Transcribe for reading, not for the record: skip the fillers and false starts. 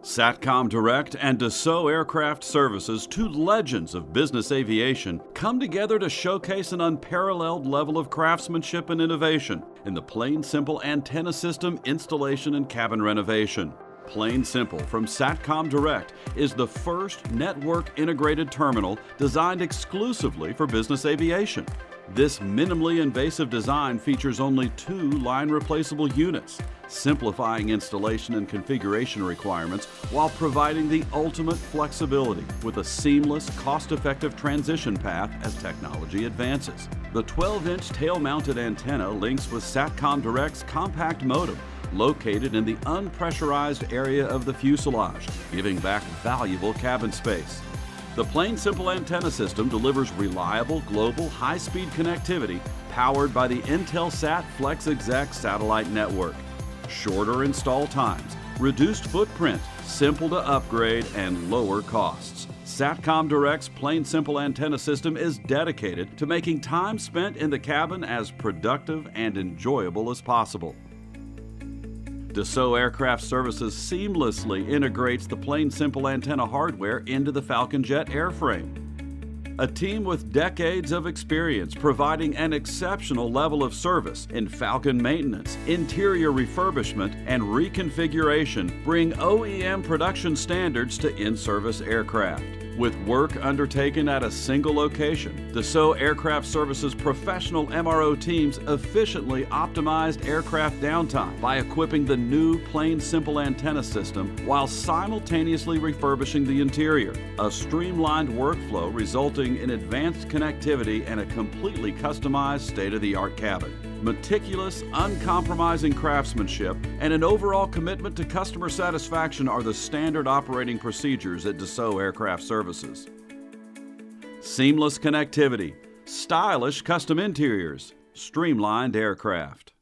Satcom Direct and Dassault Aircraft Services, two legends of business aviation, come together to showcase an unparalleled level of craftsmanship and innovation in the Plain Simple antenna system installation and cabin renovation. Plain Simple from Satcom Direct is the first network integrated terminal designed exclusively for business aviation. This minimally invasive design features only two line-replaceable units, simplifying installation and configuration requirements while providing the ultimate flexibility with a seamless, cost-effective transition path as technology advances. The 12-inch tail-mounted antenna links with Satcom Direct's compact modem, located in the unpressurized area of the fuselage, giving back valuable cabin space. The Plain Simple antenna system delivers reliable, global, high-speed connectivity powered by the Intel SAT Flex Exec satellite network. Shorter install times, reduced footprint, simple to upgrade, and lower costs. Satcom Direct's Plain Simple antenna system is dedicated to making time spent in the cabin as productive and enjoyable as possible. Dassault Aircraft Services seamlessly integrates the Plain Simple antenna hardware into the Falcon jet airframe. A team with decades of experience providing an exceptional level of service in Falcon maintenance, interior refurbishment, and reconfiguration bring OEM production standards to in-service aircraft. With work undertaken at a single location, Dassault Aircraft Services professional MRO teams efficiently optimized aircraft downtime by equipping the new Plain Simple antenna system while simultaneously refurbishing the interior. A streamlined workflow resulting in advanced connectivity and a completely customized state-of-the-art cabin. Meticulous, uncompromising craftsmanship, and an overall commitment to customer satisfaction are the standard operating procedures at Dassault Aircraft Services. Seamless connectivity, stylish custom interiors, streamlined aircraft.